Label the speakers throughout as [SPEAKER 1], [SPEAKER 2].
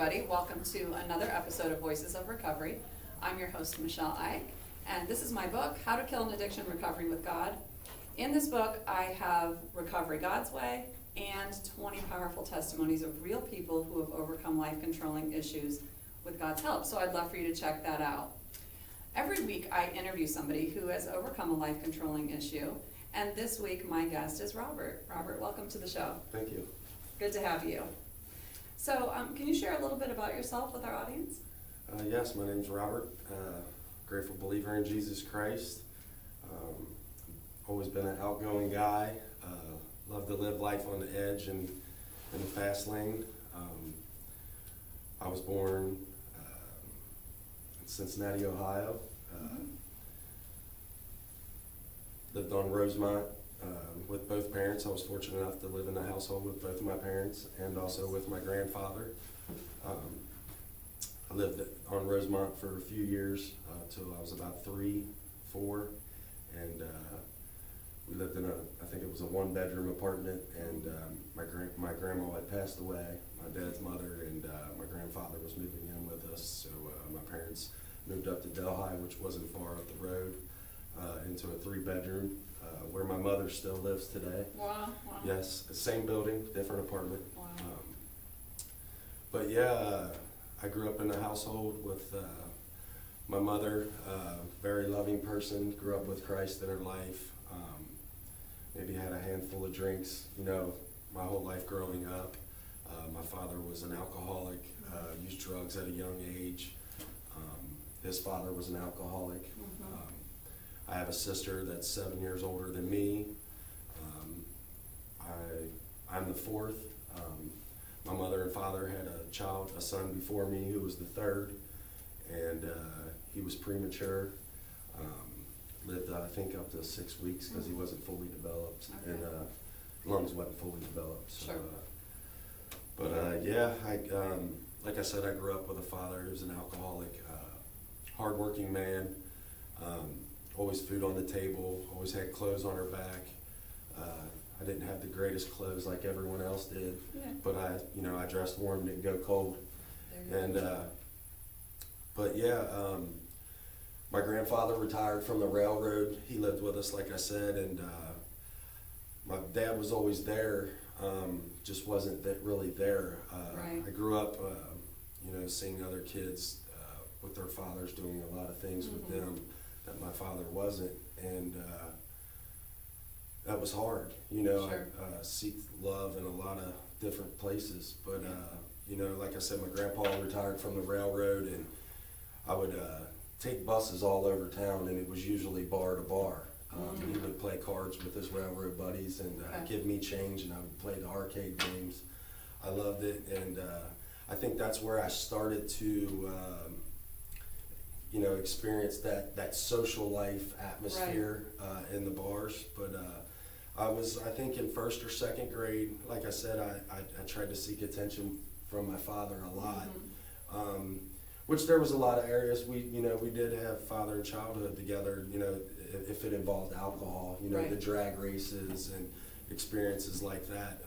[SPEAKER 1] everybody. Welcome to another episode of Voices of Recovery. I'm your host, Michele Eich, and this is my book, How to Kill an Addiction, Recovering with God. In this book, I have Recovery God's Way and 20 powerful testimonies of real people who have overcome life-controlling issues with God's help. So I'd love for you to check that out. Every week, I interview somebody who has overcome a life-controlling issue, and this week, my guest is Robert. Robert, welcome to the show.
[SPEAKER 2] Thank you.
[SPEAKER 1] Good to have you. So, can you share a little bit about yourself with our audience?
[SPEAKER 2] Yes, my name's Robert. Grateful believer in Jesus Christ. Always been an outgoing guy. Love to live life on the edge and in the fast lane. I was born in Cincinnati, Ohio. Lived on Rosemont with both parents. I was fortunate enough to live in a household with both of my parents and also with my grandfather. I lived on Rosemont for a few years till I was about 3, 4, and we lived in I think it was a 1-bedroom apartment, and my grandma had passed away, my dad's mother, and my grandfather was moving in with us, so my parents moved up to Delhi, which wasn't far up the road, into a 3-bedroom, where my mother still lives today.
[SPEAKER 1] Wow.
[SPEAKER 2] Yes, same building, different apartment.
[SPEAKER 1] Wow.
[SPEAKER 2] But yeah, I grew up in a household with my mother, very loving person, grew up with Christ in her life, maybe had a handful of drinks, my whole life growing up. My father was an alcoholic, used drugs at a young age. His father was an alcoholic. I have a sister that's 7 years older than me. I'm the fourth. My mother and father had a son before me who was the third, and he was premature. Lived, I think, up to 6 weeks because he wasn't fully developed, and lungs wasn't fully developed. So,
[SPEAKER 1] Sure.
[SPEAKER 2] Yeah, like I said, I grew up with a father who was an alcoholic, hardworking man. Always food on the table, always had clothes on her back. I didn't have the greatest clothes like everyone else did, but I dressed warm, didn't go cold. My grandfather retired from the railroad. He lived with us, like I said, and my dad was always there, just wasn't really there.
[SPEAKER 1] Right.
[SPEAKER 2] I grew up, seeing other kids with their fathers doing a lot of things with them that my father wasn't, and that was hard.
[SPEAKER 1] Sure.
[SPEAKER 2] I seek love in a lot of different places, but like I said, my grandpa retired from the railroad, and I would take buses all over town, and it was usually bar to bar. He would play cards with his railroad buddies and give me change, and I would play the arcade games. I loved it, and I think that's where I started to experience that social life atmosphere in the bars. But I think in 1st or 2nd grade, like I said, I tried to seek attention from my father a lot, which there was a lot of areas. We did have father and childhood together, if it involved alcohol, the drag races and experiences like that.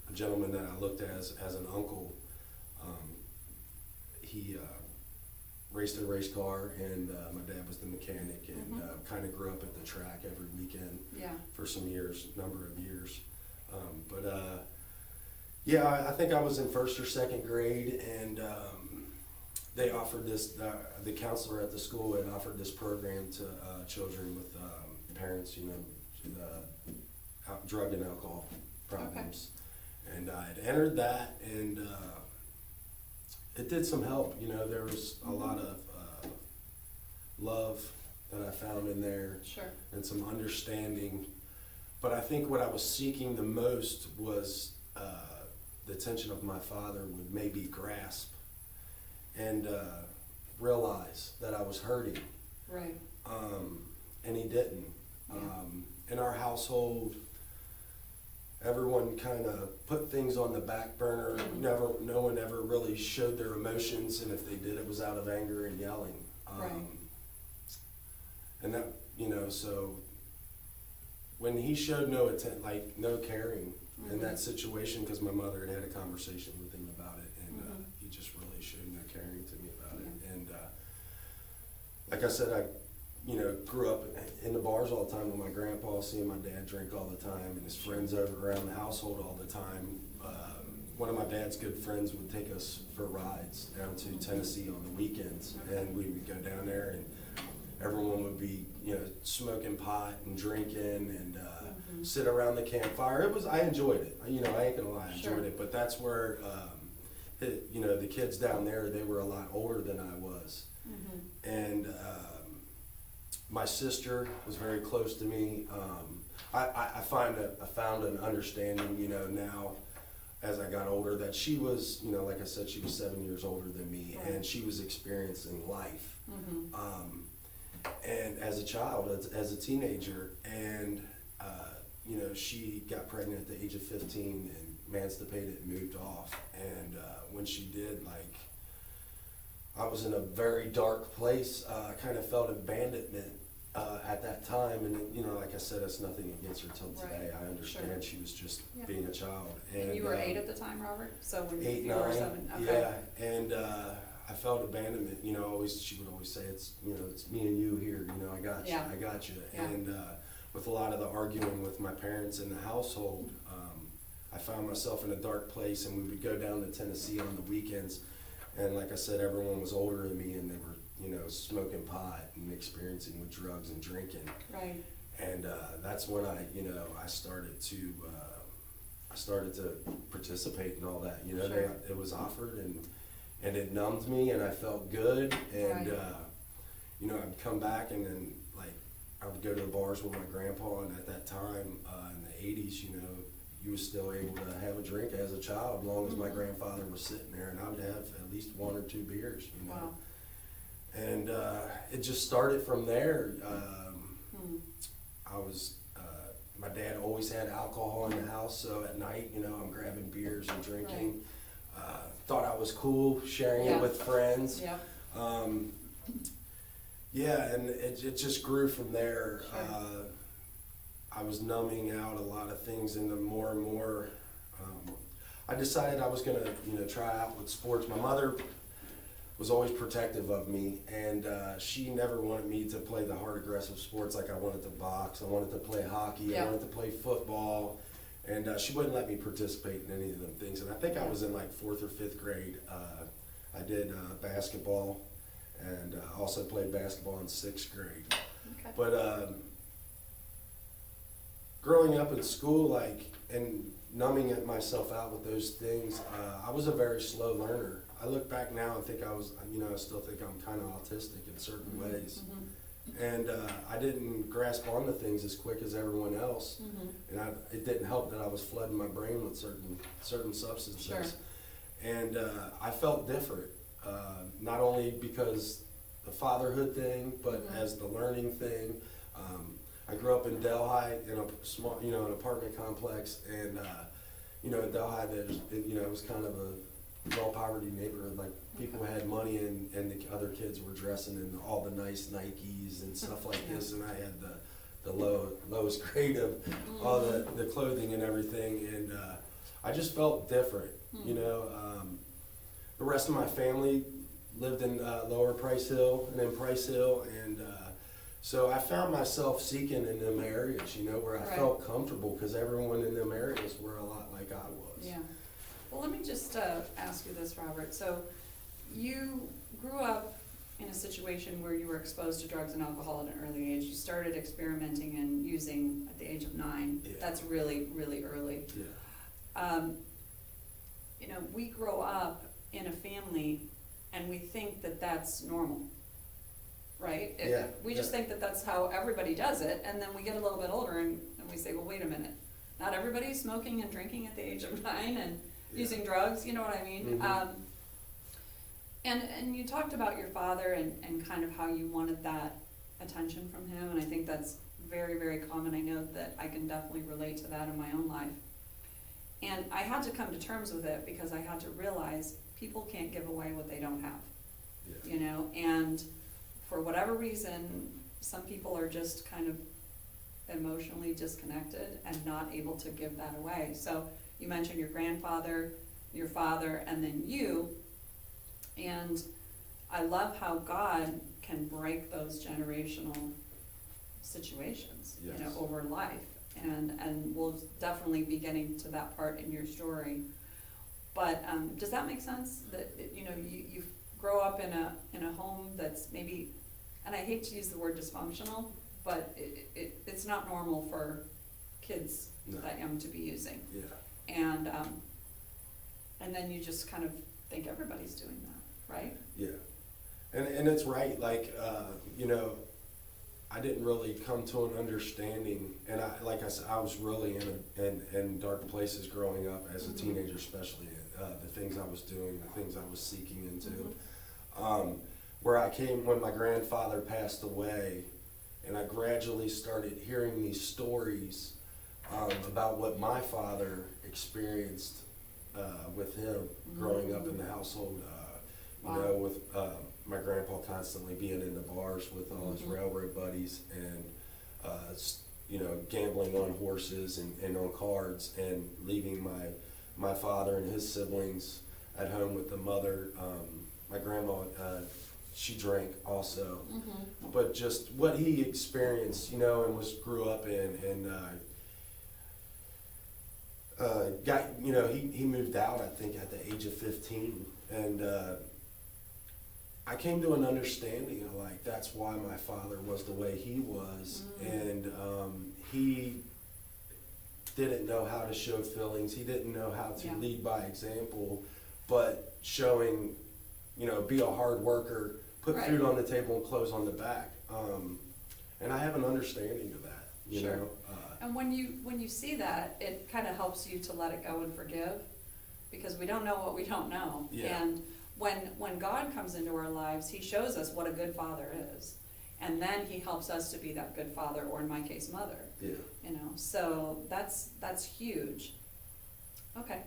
[SPEAKER 2] A gentleman that I looked at as an uncle, he raced a race car, and my dad was the mechanic, and kind of grew up at the track every weekend for some years, number of years. I think I was in 1st or 2nd grade, and they offered this, the counselor at the school had offered this program to children with parents, drug and alcohol problems. And I had entered that, and it did some help. There was a lot of love that I found in there, and some understanding. But I think what I was seeking the most was the attention of my father would maybe grasp and realize that I was hurting.
[SPEAKER 1] Right.
[SPEAKER 2] And he didn't. In our household, everyone kind of put things on the back burner. No one ever really showed their emotions, and if they did, it was out of anger and yelling. And that, so when he showed no caring in that situation, because my mother had a conversation with him about like I said, I grew up in the bars all the time with my grandpa, seeing my dad drink all the time, and his friends over around the household all the time. One of my dad's good friends would take us for rides down to Tennessee on the weekends, and we would go down there, and everyone would be, smoking pot and drinking and sit around the campfire. I enjoyed it. I ain't gonna lie, I enjoyed it. But that's where, the kids down there, they were a lot older than I was, and my sister was very close to me. I found an understanding, now as I got older, that she was, like I said, she was 7 years older than me, and she was experiencing life. And as a child, as a teenager, and she got pregnant at the age of 15 and emancipated and moved off. And when she did, I was in a very dark place. I kind of felt abandonment at that time, and like I said, it's nothing against her till today. I understand she was just being a child. And
[SPEAKER 1] you were 8 at the time, Robert? So when
[SPEAKER 2] 8,
[SPEAKER 1] you
[SPEAKER 2] 9,
[SPEAKER 1] were 7, okay.
[SPEAKER 2] Yeah, and I felt abandonment. She would always say, it's me and you here. I got you, I got you.
[SPEAKER 1] Yeah.
[SPEAKER 2] And with a lot of the arguing with my parents in the household, I found myself in a dark place, and we would go down to Tennessee on the weekends. And like I said, everyone was older than me, and they were, smoking pot and experiencing with drugs and drinking.
[SPEAKER 1] Right.
[SPEAKER 2] And that's when I started to participate in all that. It was offered, and it numbed me, and I felt good. And I'd come back, and then I would go to the bars with my grandpa, and at that time in the 80s, you was still able to have a drink as a child, as long as my grandfather was sitting there, and I would have at least 1 or 2 beers.
[SPEAKER 1] Wow.
[SPEAKER 2] And it just started from there. My dad always had alcohol in the house, so at night, I'm grabbing beers and drinking. Thought I was cool, sharing it with friends.
[SPEAKER 1] Yeah.
[SPEAKER 2] And it just grew from there.
[SPEAKER 1] Sure.
[SPEAKER 2] I was numbing out a lot of things, and the more and more, I decided I was gonna, try out with sports. My mother was always protective of me, and she never wanted me to play the hard, aggressive sports like I wanted to box, I wanted to play hockey, I wanted to play football, and she wouldn't let me participate in any of them things. And I think I was in 4th or 5th grade. I did basketball, and also played basketball in 6th grade.
[SPEAKER 1] Okay.
[SPEAKER 2] But growing up in school, and numbing myself out with those things, I was a very slow learner. I look back now and think I still think I'm kind of autistic in certain ways. And I didn't grasp onto things as quick as everyone else. And it didn't help that I was flooding my brain with certain substances.
[SPEAKER 1] Sure.
[SPEAKER 2] And I felt different, not only because the fatherhood thing, but as the learning thing. I grew up in Delhi in a small, an apartment complex, and in Delhi, it was kind of a low poverty neighborhood. People had money, and the other kids were dressing in all the nice Nikes and stuff like this, and I had the lowest grade of all the clothing and everything, and I just felt different. The rest of my family lived in Lower Price Hill and in Price Hill, and so I found myself seeking in them areas, where I felt comfortable, because everyone in them areas were a lot like I was.
[SPEAKER 1] Yeah. Well, let me just ask you this, Robert. So you grew up in a situation where you were exposed to drugs and alcohol at an early age. You started experimenting and using at the age of 9.
[SPEAKER 2] Yeah.
[SPEAKER 1] That's really, really early.
[SPEAKER 2] Yeah.
[SPEAKER 1] We grow up in a family, and we think that that's normal. Right? We just think that that's how everybody does it, and then we get a little bit older and we say, well, wait a minute. Not everybody's smoking and drinking at the age of 9 and using drugs, you know what I mean? And you talked about your father and kind of how you wanted that attention from him, and I think that's very, very common. I know that I can definitely relate to that in my own life. And I had to come to terms with it, because I had to realize people can't give away what they don't have, and for whatever reason, some people are just kind of emotionally disconnected and not able to give that away. So you mentioned your grandfather, your father, and then you. And I love how God can break those generational situations, you know,
[SPEAKER 2] Yes.
[SPEAKER 1] over life. And we'll definitely be getting to that part in your story. But does that make sense? That, you know, you grow up in a home that's maybe, and I hate to use the word dysfunctional, but it's not normal for kids that young to be using.
[SPEAKER 2] Yeah.
[SPEAKER 1] And then you just kind of think everybody's doing that, right?
[SPEAKER 2] Yeah. And it's right, like, you know, I didn't really come to an understanding, and like I said, I was really in dark places growing up as a teenager, especially the things I was doing, the things I was seeking into. Where I came when my grandfather passed away, and I gradually started hearing these stories about what my father experienced with him growing up in the household. You know, with my grandpa constantly being in the bars with all his railroad buddies, and you know, gambling on horses and on cards, and leaving my father and his siblings at home with the mother. My grandma, she drank also, but just what he experienced, you know, and grew up in, and got, you know, he moved out, I think, at the age of 15, and I came to an understanding of, like, that's why my father was the way he was, and he didn't know how to show feelings, he didn't know how to lead by example, but showing, you know, be a hard worker, put food on the table and clothes on the back, and I have an understanding of that, you know.
[SPEAKER 1] And when you see that, it kind of helps you to let it go and forgive, because we don't know what we don't know.
[SPEAKER 2] Yeah.
[SPEAKER 1] And when God comes into our lives, he shows us what a good father is. And then he helps us to be that good father, or in my case, mother.
[SPEAKER 2] Yeah.
[SPEAKER 1] You know, so that's huge. Okay.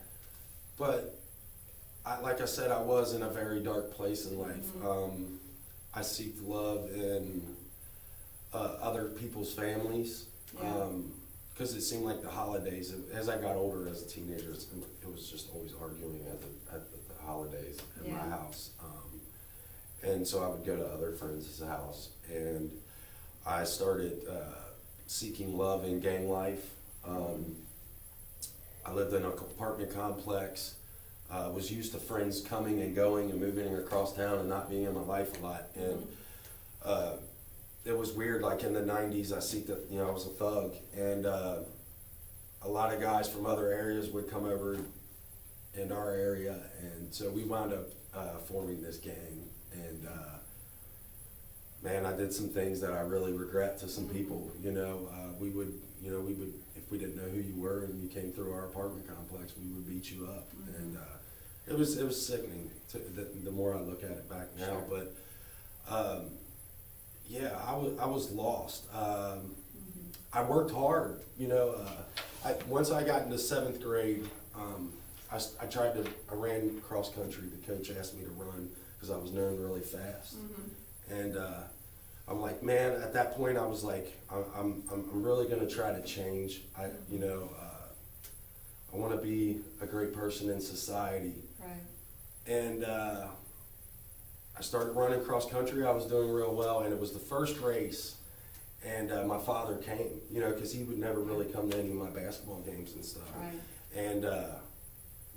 [SPEAKER 2] But like I said, I was in a very dark place in life. I seeked love in other people's families. Because it seemed like the holidays, as I got older as a teenager, it was just always arguing at the holidays at my house. And so I would go to other friends' house, and I started seeking love in gang life. I lived in an apartment complex, was used to friends coming and going and moving across town and not being in my life a lot. And it was weird, like in the 90s, I was a thug, and a lot of guys from other areas would come over in our area, and so we wound up forming this gang, and man, I did some things that I really regret to some people, you know. We would, if we didn't know who you were and you came through our apartment complex, we would beat you up, and it was sickening the more I look at it back now, but yeah, I was lost. I worked hard, you know. Once I got into 7th grade, I ran cross country. The coach asked me to run because I was known really fast. And I'm like, man, at that point I was like, I'm really gonna try to change. I want to be a great person in society. Right. And I started running cross country. I was doing real well, and it was the first race, and my father came, you know, because he would never really come to any of my basketball games and stuff.
[SPEAKER 1] Right.
[SPEAKER 2] And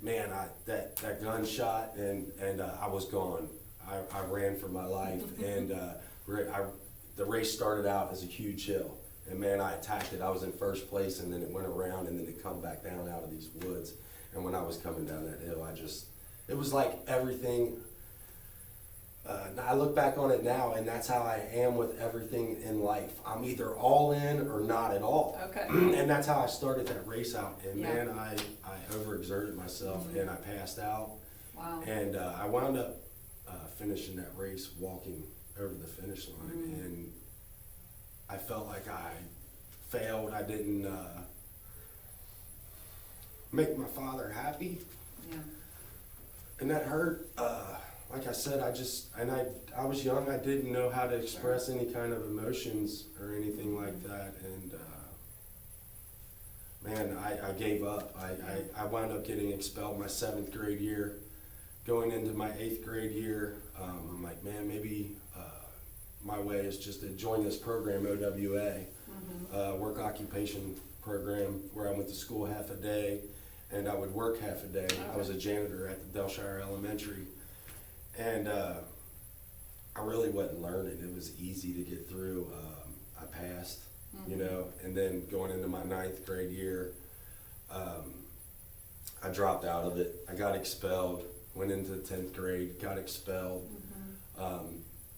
[SPEAKER 2] man, that gunshot, and I was gone. I ran for my life, and the race started out as a huge hill, and man, I attacked it. I was in first place, and then it went around, and then it come back down out of these woods. And when I was coming down that hill, it was like everything. I look back on it now, and that's how I am with everything in life. I'm either all in or not at all.
[SPEAKER 1] Okay.
[SPEAKER 2] And that's how I started that race out. And man, I overexerted myself, and I passed out.
[SPEAKER 1] Wow.
[SPEAKER 2] And I wound up finishing that race, walking over the finish line, and I felt like I failed. I didn't make my father happy. Yeah. And that hurt. Like I said, I was young. I didn't know how to express any kind of emotions or anything like that. And man, I gave up. I wound up getting expelled my 7th grade year. Going into my 8th grade year, I'm like, man, maybe my way is just to join this program, OWA, work occupation program, where I went to school half a day and I would work half a day.
[SPEAKER 1] Okay.
[SPEAKER 2] I was a janitor at the Delshire Elementary, and I really wasn't learning. It was easy to get through. I passed, you know, and then going into my 9th grade year, I dropped out of it. I got expelled, went into 10th grade, got expelled.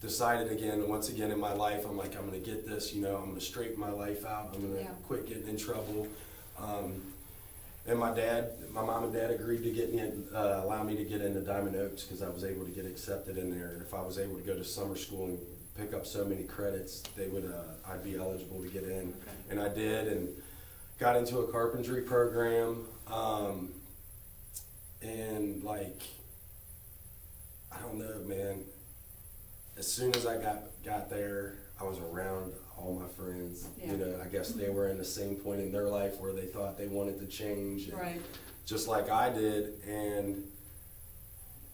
[SPEAKER 2] Decided again, once again in my life, I'm like, I'm gonna get this, you know, I'm gonna straighten my life out, I'm gonna quit getting in trouble. And my mom and dad agreed to get me, allow me to get into Diamond Oaks, because I was able to get accepted in there. And if I was able to go to summer school and pick up so many credits, I'd be eligible to get in.
[SPEAKER 1] Okay.
[SPEAKER 2] And I did, and got into a carpentry program. And like, I don't know, man. As soon as I got there, I was around all my friends.
[SPEAKER 1] Yeah.
[SPEAKER 2] You know, I guess they were in the same point in their life where they thought they wanted to change, and
[SPEAKER 1] Right.
[SPEAKER 2] just like I did. And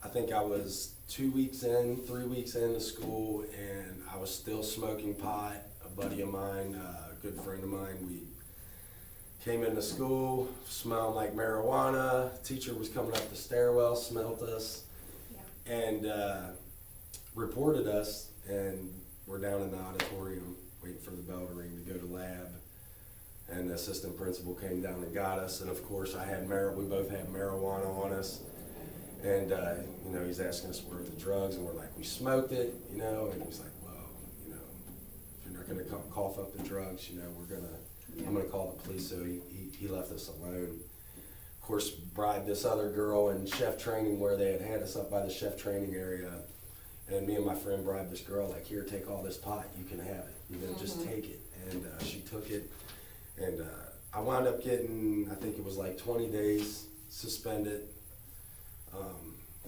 [SPEAKER 2] I think I was 2 weeks in, 3 weeks into school, and I was still smoking pot. A buddy of mine, a good friend of mine, we came into school, smelling like marijuana. Teacher was coming up the stairwell, smelled us, and reported us, and we're down in the auditorium waiting for the bell to ring to go to lab. And the assistant principal came down and got us, and of course we both had marijuana on us. And you know, he's asking us where are the drugs, and we're like, we smoked it, you know. And he's like, well, you know, if you're not gonna cough up the drugs, you know, I'm gonna call the police. So he left us alone. Of course, bribed this other girl in chef training, where they had us up by the chef training area. And me and my friend bribed this girl, like, here, take all this pot, you can have it, you know, just take it. And she took it, and I wound up getting, I think it was like 20 days suspended.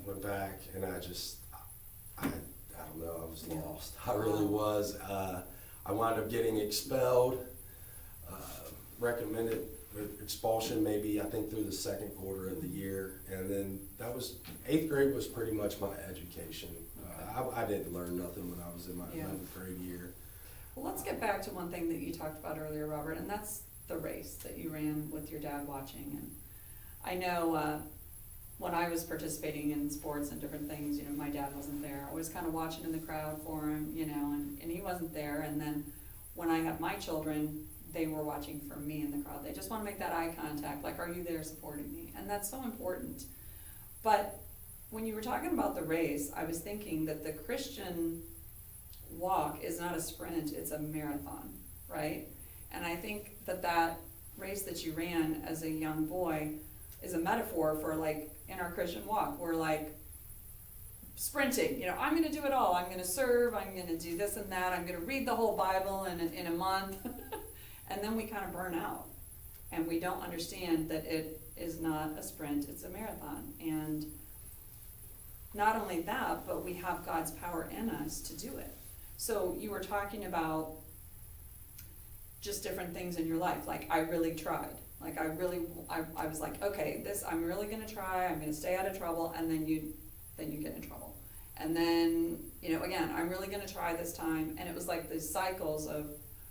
[SPEAKER 2] Went back, and I don't know, I was lost. I really was. I wound up getting expelled, recommended expulsion maybe, I think, through the 2nd quarter of the year. And then 8th grade was pretty much my education. I didn't learn nothing when I was in my 11th grade year.
[SPEAKER 1] Well, let's get back to one thing that you talked about earlier, Robert, and that's the race that you ran with your dad watching. And I know when I was participating in sports and different things, you know, my dad wasn't there. I was kind of watching in the crowd for him, you know, and he wasn't there. And then when I had my children, they were watching for me in the crowd. They just want to make that eye contact, like, are you there supporting me? And that's so important. But when you were talking about the race, I was thinking that the Christian walk is not a sprint, it's a marathon, right? And I think that race that you ran as a young boy is a metaphor for, like, in our Christian walk, we're like sprinting, you know, I'm gonna do it all. I'm gonna serve, I'm gonna do this and that, I'm gonna read the whole Bible in a month. And then we kind of burn out, and we don't understand that it is not a sprint, it's a marathon. And not only that, but we have God's power in us to do it. So you were talking about just different things in your life, like, I really tried. Like, I was like, okay, I'm really gonna try, I'm gonna stay out of trouble, and then you get in trouble. And then, you know, again, I'm really gonna try this time, and it was like these cycles of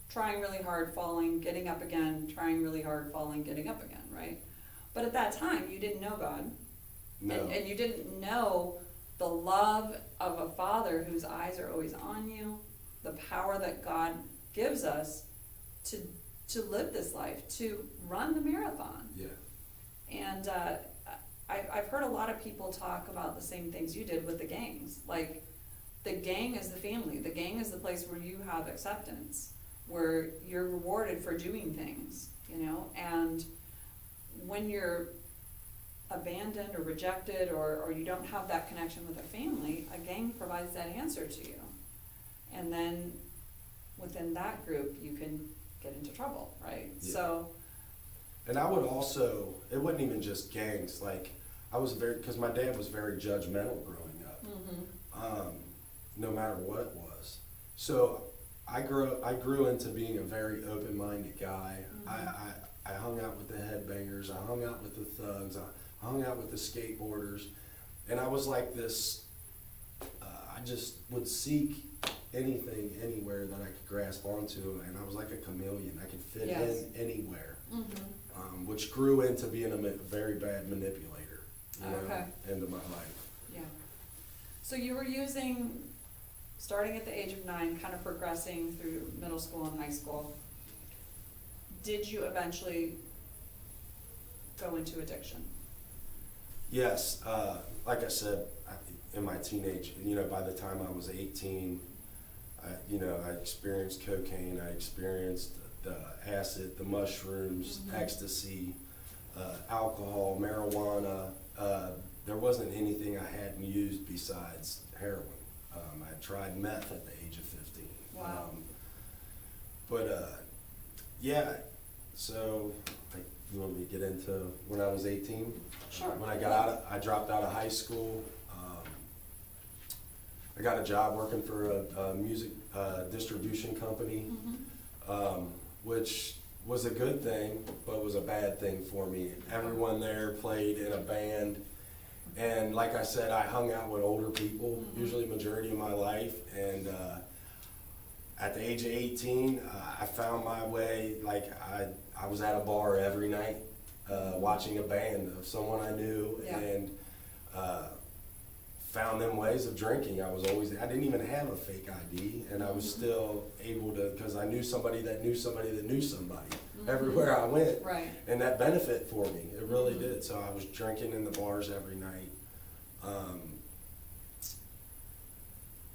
[SPEAKER 1] trying really hard, falling, getting up again, trying really hard, falling, getting up again, right? But at that time, you didn't know God.
[SPEAKER 2] No.
[SPEAKER 1] And you didn't know the love of a father whose eyes are always on you, the power that God gives us to live this life, to run the marathon.
[SPEAKER 2] Yeah.
[SPEAKER 1] And I've heard a lot of people talk about the same things you did with the gangs. Like, the gang is the family. The gang is the place where you have acceptance, where you're rewarded for doing things, you know. And when you're abandoned or rejected, or you don't have that connection with a family, a gang provides that answer to you. And then within that group, you can get into trouble, right?
[SPEAKER 2] Yeah.
[SPEAKER 1] So.
[SPEAKER 2] And I would also, it wasn't even just gangs, like, because my dad was very judgmental growing up, no matter what it was. So I grew into being a very open-minded guy. I hung out with the headbangers, I hung out with the thugs, I hung out with the skateboarders, and I was like this, I just would seek anything, anywhere that I could grasp onto, and I was like a chameleon. I could fit
[SPEAKER 1] Yes.
[SPEAKER 2] in anywhere,
[SPEAKER 1] Mm-hmm.
[SPEAKER 2] which grew into being a very bad manipulator, you know,
[SPEAKER 1] Okay.
[SPEAKER 2] into my life.
[SPEAKER 1] Yeah. So you were using, starting at the age of 9, kind of progressing through middle school and high school. Did you eventually go into addiction?
[SPEAKER 2] Yes, like I said, in my teenage, by the time I was 18, I experienced cocaine, I experienced the acid, the mushrooms,
[SPEAKER 1] Mhm.
[SPEAKER 2] ecstasy, alcohol, marijuana. There wasn't anything I hadn't used besides heroin. I tried meth at the age of 15.
[SPEAKER 1] Wow.
[SPEAKER 2] Yeah, so you want me to get into when I was 18?
[SPEAKER 1] Sure.
[SPEAKER 2] When I dropped out of high school. I got a job working for a music distribution company,
[SPEAKER 1] Mhm.
[SPEAKER 2] which was a good thing, but was a bad thing for me. Everyone there played in a band, and like I said, I hung out with older people,
[SPEAKER 1] Mhm.
[SPEAKER 2] usually majority of my life, and at the age of 18, I found my way, like I was at a bar every night, watching a band of someone I knew,
[SPEAKER 1] Yeah.
[SPEAKER 2] and found them ways of drinking. I didn't even have a fake ID, and I was
[SPEAKER 1] Mhm.
[SPEAKER 2] still able to, because I knew somebody that knew somebody that knew somebody
[SPEAKER 1] Mhm.
[SPEAKER 2] everywhere I went.
[SPEAKER 1] Right.
[SPEAKER 2] And that benefit for me, it really
[SPEAKER 1] Mhm.
[SPEAKER 2] did. So I was drinking in the bars every night.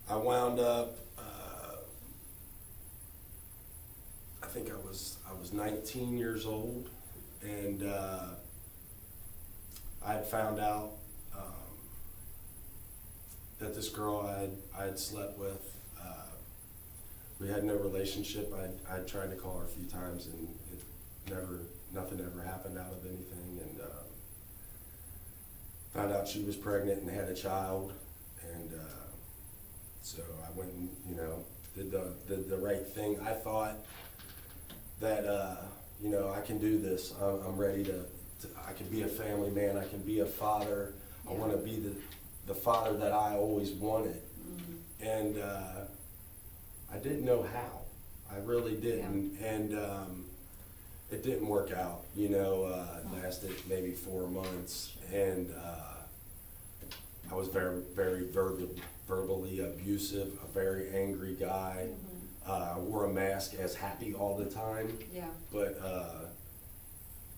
[SPEAKER 2] I wound up, I think I was 19 years old, and I had found out that this girl I had slept with, we had no relationship. I tried to call her a few times, and nothing ever happened out of anything, and found out she was pregnant and had a child, and so I went and did the right thing. I thought that I can do this. I'm ready to I can be a family man. I can be a father. I
[SPEAKER 1] Yeah.
[SPEAKER 2] want to be the father that I always wanted,
[SPEAKER 1] Mhm.
[SPEAKER 2] and I didn't know how. I really didn't, and it didn't work out. It lasted maybe 4 months, and I was very, very verbally abusive, a very angry guy.
[SPEAKER 1] Mhm.
[SPEAKER 2] I wore a mask as happy all the time,
[SPEAKER 1] Yeah.
[SPEAKER 2] but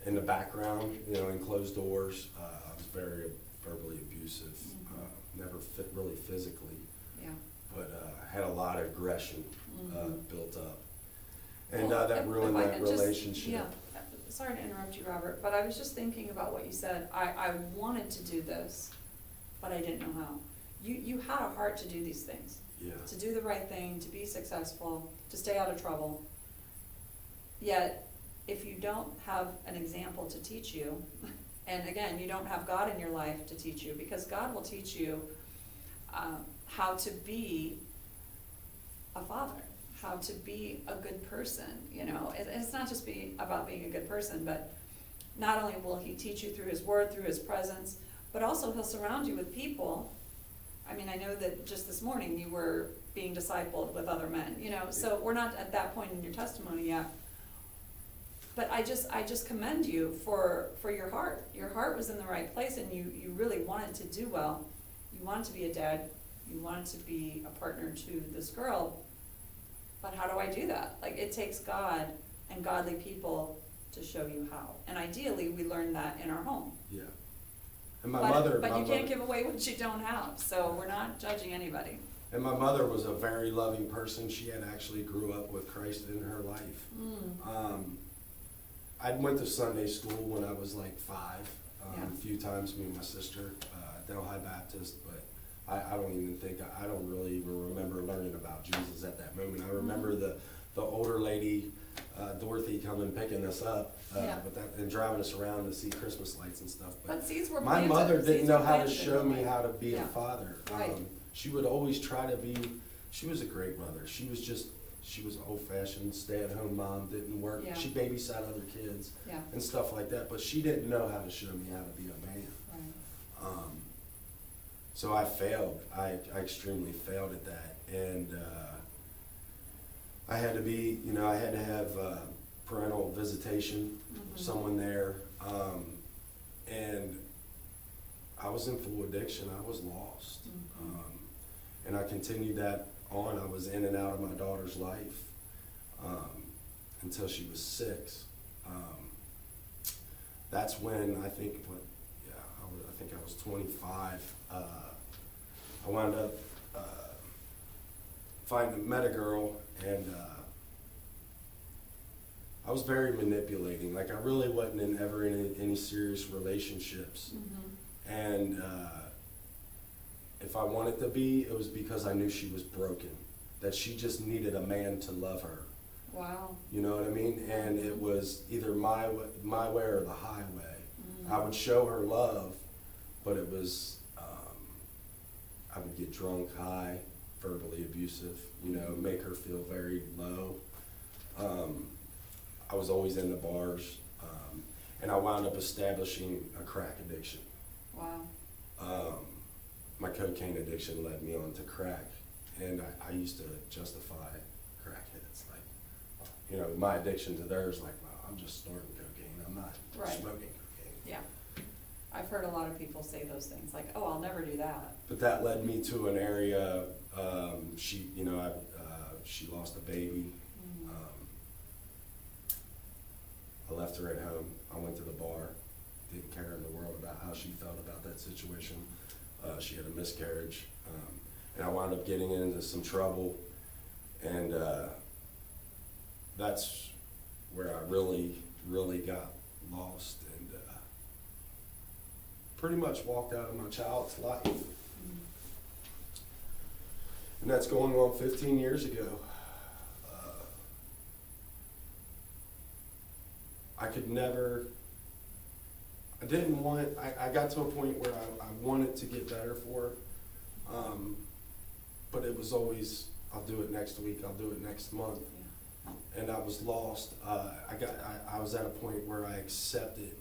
[SPEAKER 2] in the background, in closed doors, I was very verbally abusive.
[SPEAKER 1] Mhm.
[SPEAKER 2] Never really physically,
[SPEAKER 1] Yeah.
[SPEAKER 2] but had a lot of aggression
[SPEAKER 1] Mhm.
[SPEAKER 2] built up, and
[SPEAKER 1] Well,
[SPEAKER 2] that
[SPEAKER 1] if
[SPEAKER 2] ruined
[SPEAKER 1] I
[SPEAKER 2] that
[SPEAKER 1] could just-
[SPEAKER 2] relationship.
[SPEAKER 1] Yeah, sorry to interrupt you, Robert, but I was just thinking about what you said. I wanted to do this, but I didn't know how. You had a heart to do these things,
[SPEAKER 2] Yeah.
[SPEAKER 1] to do the right thing, to be successful, to stay out of trouble. Yet, if you don't have an example to teach you, and again, you don't have God in your life to teach you, because God will teach you how to be a father, how to be a good person, It's not just about being a good person, but not only will he teach you through his word, through his presence, but also he'll surround you with people. I mean, I know that just this morning you were being discipled with other men, so we're not at that point in your testimony yet. But I just commend you for your heart. Your heart was in the right place, and you really wanted to do well. You wanted to be a dad. You wanted to be a partner to this girl. But how do I do that? It takes God and godly people to show you how. And ideally, we learn that in our home.
[SPEAKER 2] Yeah. And my mother.
[SPEAKER 1] But you can't give away what you don't have, so we're not judging anybody.
[SPEAKER 2] And my mother was a very loving person. She had actually grew up with Christ in her life. I went to Sunday school when I was like 5,
[SPEAKER 1] Yeah.
[SPEAKER 2] a few times, me and my sister, Del High Baptist, but I don't even think, I don't really even remember learning about Jesus at that moment. I remember the older lady, Dorothy, coming picking us up
[SPEAKER 1] Yeah.
[SPEAKER 2] and driving us around to see Christmas lights and stuff.
[SPEAKER 1] But seeds were
[SPEAKER 2] my
[SPEAKER 1] planted.
[SPEAKER 2] mother didn't
[SPEAKER 1] Seeds
[SPEAKER 2] know
[SPEAKER 1] were
[SPEAKER 2] how to
[SPEAKER 1] planted in
[SPEAKER 2] show
[SPEAKER 1] her
[SPEAKER 2] me
[SPEAKER 1] life.
[SPEAKER 2] how to be
[SPEAKER 1] Yeah.
[SPEAKER 2] a father.
[SPEAKER 1] Right.
[SPEAKER 2] She would always try to be, she was a great mother. She was old-fashioned, stay-at-home mom, didn't work.
[SPEAKER 1] Yeah.
[SPEAKER 2] She babysat other kids
[SPEAKER 1] Yeah.
[SPEAKER 2] and stuff like that, but she didn't know how to show me how to be a man.
[SPEAKER 1] Right.
[SPEAKER 2] So I failed. I extremely failed at that. And I had to be, I had to have parental visitation, someone there. And I was in full addiction. I was lost. And I continued that on. I was in and out of my daughter's life until she was 6. That's when I think, I was 25. I wound up met a girl, and I was very manipulating. Like, I really wasn't ever in any serious relationships. And if I wanted to be, it was because I knew she was broken, that she just needed a man to love her.
[SPEAKER 1] Wow.
[SPEAKER 2] You know what I mean? And it was either my way or the highway. I would show her love, but it was, I would get drunk, high, verbally abusive, make her feel very low. I was always in the bars, and I wound up establishing a crack addiction.
[SPEAKER 1] Wow.
[SPEAKER 2] My cocaine addiction led me on to crack, and I used to justify crackheads. Like, my addiction to theirs, like, well, I'm just snorting cocaine, I'm not smoking cocaine.
[SPEAKER 1] Yeah. I've heard a lot of people say those things, like, oh, I'll never do that.
[SPEAKER 2] But that led me to an area, she lost a baby. I left her at home. I went to the bar, didn't care in the world about how she felt about that situation. She had a miscarriage, and I wound up getting into some trouble, and that's where I really, really got lost, and pretty much walked out of my child's life. And that's going on 15 years ago. I got to a point where I wanted to get better for her, but it was always, I'll do it next week, I'll do it next month. Yeah. And I was lost. I was at a point where I accepted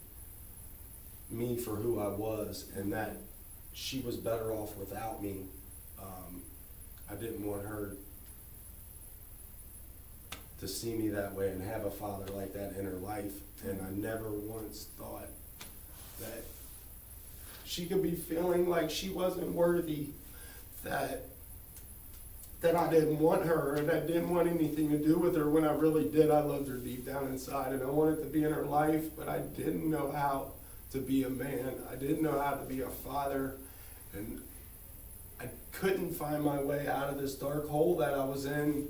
[SPEAKER 2] me for who I was, and that she was better off without me. I didn't want her to see me that way and have a father like that in her life, and I never once thought that she could be feeling like she wasn't worthy, that I didn't want her, and I didn't want anything to do with her, when I really did. I loved her deep down inside, and I wanted to be in her life, but I didn't know how to be a man. I didn't know how to be a father, and I couldn't find my way out of this dark hole that I was in,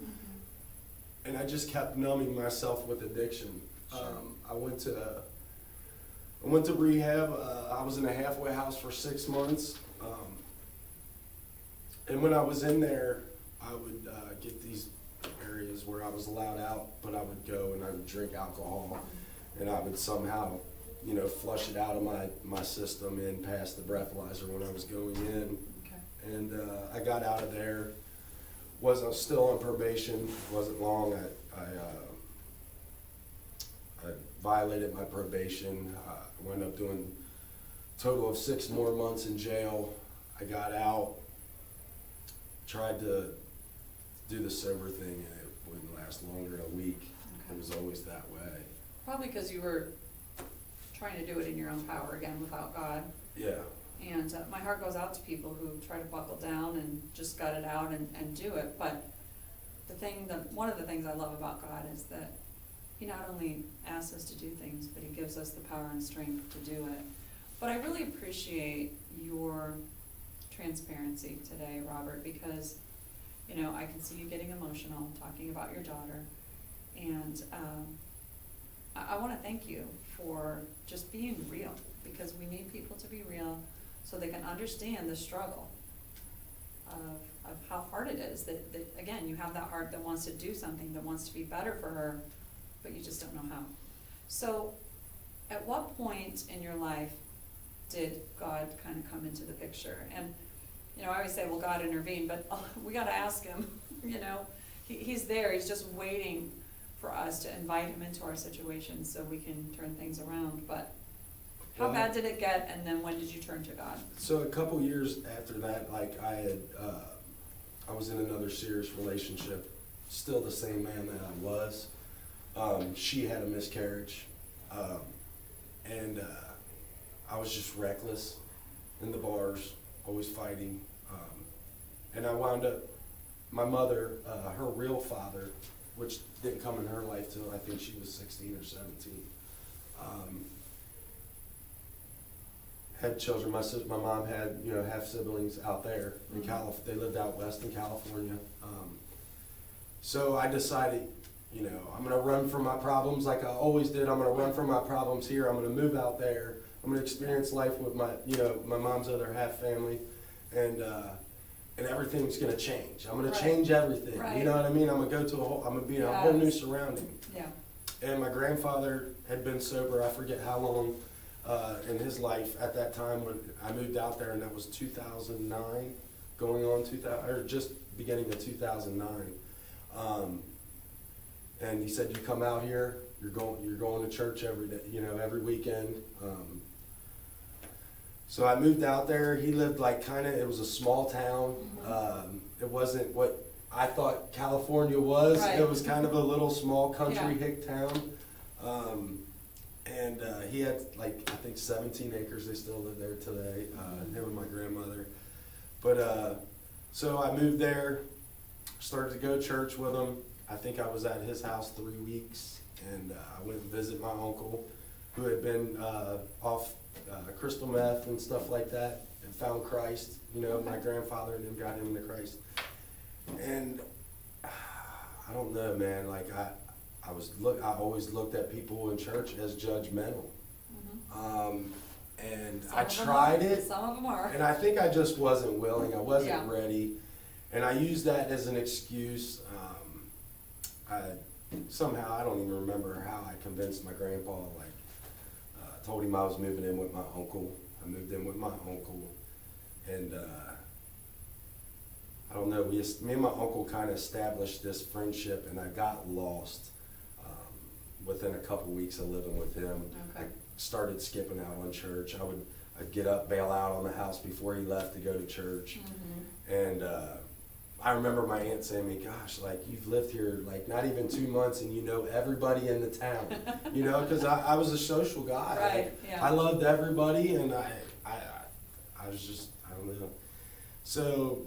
[SPEAKER 2] and I just kept numbing myself with addiction.
[SPEAKER 1] Sure.
[SPEAKER 2] I went to rehab. I was in a halfway house for 6 months, and when I was in there, I would get these areas where I was allowed out, but I would go and I would drink alcohol, and I would somehow, flush it out of my system and pass the breathalyzer when I was going in. Okay. And I got out of there. I was still on probation. It wasn't long. I violated my probation. I wound up doing a total of 6 more months in jail. I got out, tried to do the sober thing, and it wouldn't last longer than a week. Okay. It was always that way.
[SPEAKER 1] Probably because you were trying to do it in your own power again without God.
[SPEAKER 2] Yeah.
[SPEAKER 1] And my heart goes out to people who try to buckle down and just gut it out and do it. But one of the things I love about God is that He not only asks us to do things, but He gives us the power and strength to do it. But I really appreciate your transparency today, Robert, because I can see you getting emotional talking about your daughter, and I want to thank you for just being real, because we need people to be real so they can understand the struggle of how hard it is, that again, you have that heart that wants to do something, that wants to be better for her, but you just don't know how. So at what point in your life did God kind of come into the picture? And I always say, well, God intervened, but we got to ask Him. He's there. He's just waiting for us to invite Him into our situations so we can turn things around. But How bad did it get, and then when did you turn to God?
[SPEAKER 2] So a couple years after that, like I was in another serious relationship, still the same man that I was. She had a miscarriage, and I was just reckless in the bars, always fighting. And I wound up, my mother, her real father, which didn't come in her life till I think she was 16 or 17, had children. My mom had, half siblings out there in They lived out west in California. So I decided, I'm gonna run from my problems like I always did. I'm gonna run from my problems here. I'm gonna move out there. I'm gonna experience life with my mom's other half family, and everything's gonna change. I'm gonna change everything.
[SPEAKER 1] Right.
[SPEAKER 2] You know what I mean? I'm gonna be in a whole new surrounding.
[SPEAKER 1] Yeah.
[SPEAKER 2] And my grandfather had been sober, I forget how long, in his life at that time when I moved out there, and that was 2009, going on 2000, or just beginning of 2009. And he said, "You come out here, you're going to church every day, every weekend." So I moved out there. He lived it was a small town. It wasn't what I thought California was.
[SPEAKER 1] Right.
[SPEAKER 2] It was kind of a little small country
[SPEAKER 1] Yeah.
[SPEAKER 2] hick town. And he had I think 17 acres. They still live there today, him and my grandmother. But so I moved there, started to go to church with him. I think I was at his house 3 weeks, and I went to visit my uncle, who had been off crystal meth and stuff like that, and found Christ. My grandfather and him got him into Christ. And I don't know, man. I always looked at people in church as judgmental, and I tried it.
[SPEAKER 1] Some of them are.
[SPEAKER 2] And I think I just wasn't willing. I wasn't ready, and I used that as an excuse. Somehow I don't even remember how I convinced my grandpa. Told him I was moving in with my uncle. I moved in with my uncle, and I don't know. Me and my uncle kind of established this friendship, and I got lost within a couple weeks of living with him.
[SPEAKER 1] Okay.
[SPEAKER 2] I started skipping out on church. I'd get up, bail out on the house before he left to go to church, and I remember my aunt saying to me, "Gosh, you've lived here not even 2 months, and you know everybody in the town," because I was a social guy.
[SPEAKER 1] Right. Yeah.
[SPEAKER 2] I loved everybody, and I was just, I don't know. So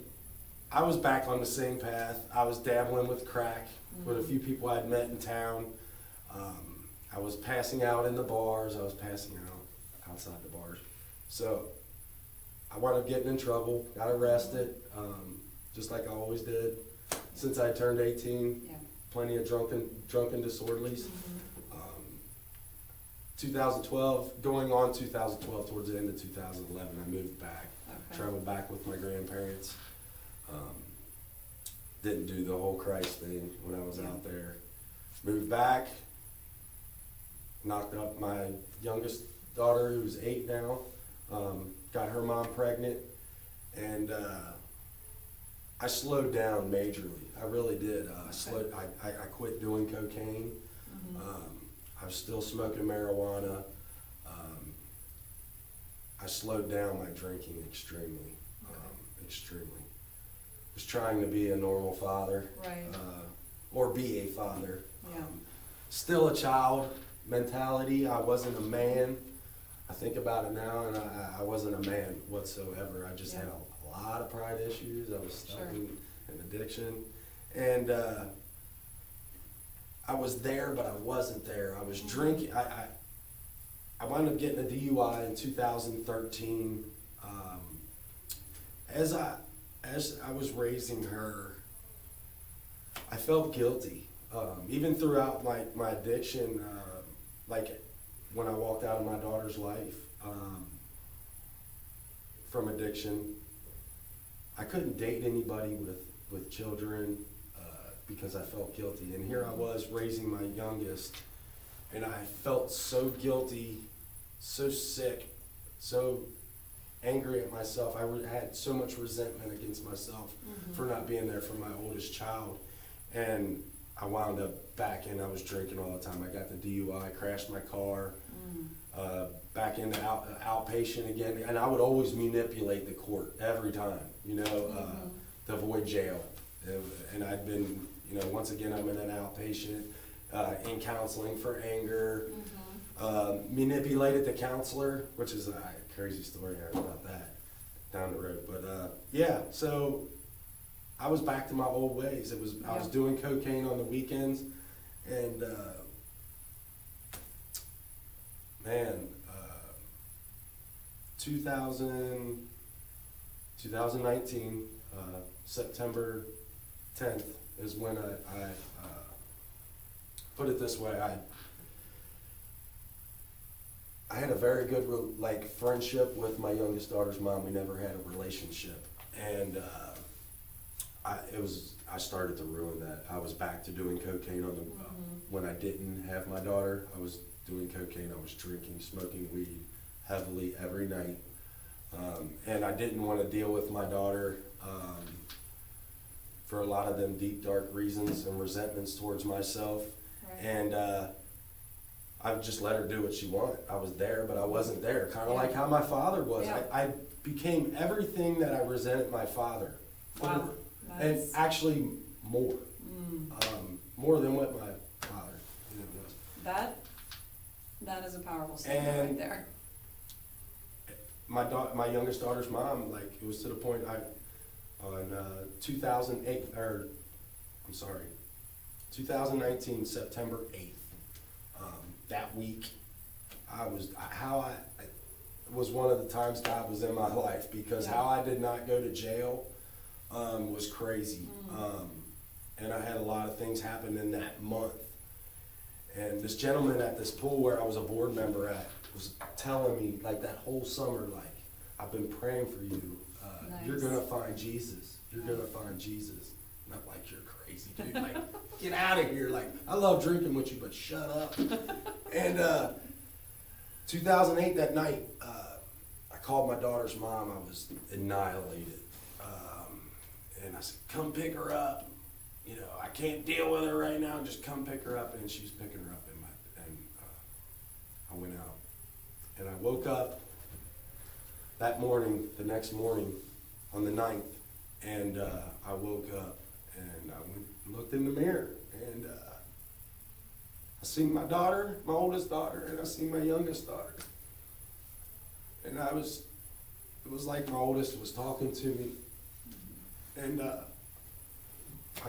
[SPEAKER 2] I was back on the same path. I was dabbling with crack with a few people I'd met in town. I was passing out in the bars. I was passing out outside the bars. So I wound up getting in trouble, got arrested, just like I always did since I turned 18.
[SPEAKER 1] Yeah.
[SPEAKER 2] Plenty of drunken disorderlies. 2012, going on 2012, towards the end of 2011, I moved back.
[SPEAKER 1] Okay.
[SPEAKER 2] Traveled back with my grandparents. Didn't do the whole Christ thing when I was out there. Moved back, knocked up my youngest daughter, who's 8 now, got her mom pregnant, and I slowed down majorly. I really did. I quit doing cocaine. I was still smoking marijuana. I slowed down my drinking extremely. Was trying to be a normal father,
[SPEAKER 1] Right.
[SPEAKER 2] Or be a father.
[SPEAKER 1] Yeah.
[SPEAKER 2] Still a child mentality. I wasn't a man. I think about it now, and I wasn't a man whatsoever. I just had a lot of pride issues. I was stuck in addiction, and I was there, but I wasn't there. I was drinking. I wound up getting a DUI in 2013. As I was raising her, I felt guilty. Even throughout my addiction, when I walked out of my daughter's life from addiction, I couldn't date anybody with children because I felt guilty. And here I was raising my youngest, and I felt so guilty, so sick, so angry at myself. I had so much resentment against myself for not being there for my oldest child. And I wound up back, and I was drinking all the time. I got the DUI, crashed my car. back into outpatient again, and I would always manipulate the court every time, to avoid jail. And I'd been, once again, I'm in an outpatient, in counseling for anger, manipulated the counselor, which is a crazy story about that down the road. But yeah, so I was back to my old ways. I was doing cocaine on the weekends, and man, 2019, September 10th is when I put it this way, I had a very good friendship with my youngest daughter's mom. We never had a relationship, and I started to ruin that. I was back to doing cocaine on the when I didn't have my daughter. I was doing cocaine. I was drinking, smoking weed heavily every night, and I didn't want to deal with my daughter for a lot of them deep, dark reasons and resentments towards myself. Right. And I would just let her do what she wanted. I was there, but I wasn't there. Kind of like how my father was. Yeah. I became everything that I resented my father for.
[SPEAKER 1] Wow. Nice.
[SPEAKER 2] And actually more. More than what my father was.
[SPEAKER 1] That is a powerful statement right there.
[SPEAKER 2] My youngest daughter's mom, it was to the point on 2019, September 8th, that week, it was one of the times God was in my life, because how I did not go to jail was crazy. And I had a lot of things happen in that month. And this gentleman at this pool where I was a board member at was telling me, that whole summer, I've been praying for you. Nice. You're going to find Jesus. You're going to find Jesus. Not you're crazy, dude. Get out of here. I love drinking with you, but shut up. And 2008, that night, I called my daughter's mom. I was annihilated. And I said, come pick her up. I can't deal with her right now. Just come pick her up. And she was picking her up, and I went out. And I woke up that morning, the next morning, on the 9th, and I woke up and I went and looked in the mirror, and I seen my daughter, my oldest daughter, and I seen my youngest daughter. And it was like my oldest was talking to me, and I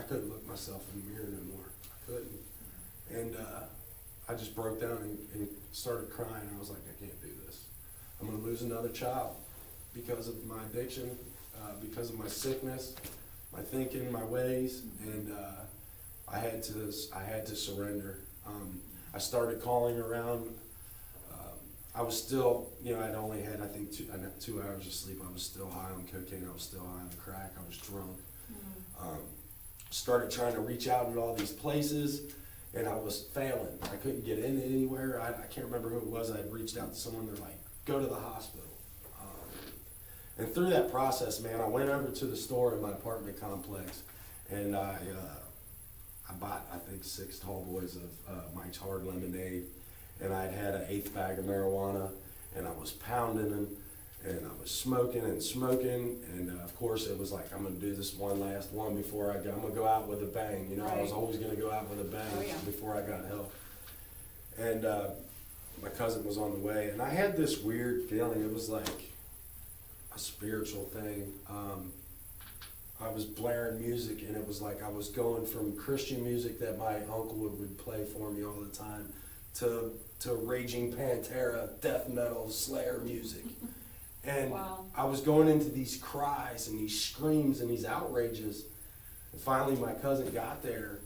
[SPEAKER 2] couldn't look myself in the mirror anymore. I couldn't. And I just broke down and started crying. I was like, I can't do this. I'm going to lose another child because of my addiction, because of my sickness, my thinking, my ways, and I had to surrender. I started calling around. I was still, I'd only had, I think, 2 hours of sleep. I was still high on cocaine. I was still high on crack. I was drunk. Started trying to reach out in all these places, and I was failing. I couldn't get in anywhere. I can't remember who it was. I had reached out to someone. They're like, go to the hospital. And through that process, man, I went over to the store in my apartment complex, and I bought, I think, 6 tall boys of Mike's Hard Lemonade, and I'd had an 1/8 bag of marijuana, and I was pounding them, and I was smoking, and of course it was like, I'm going to do this one last one before I go. I'm going to go out with a bang. Right. I was always going to go out with a bang before I got help. And my cousin was on the way, and I had this weird feeling. It was like a spiritual thing. I was blaring music, and it was like I was going from Christian music that my uncle would play for me all the time to raging Pantera, death metal, Slayer music. And I was going into these cries and these screams and these outrages. And finally my cousin got there.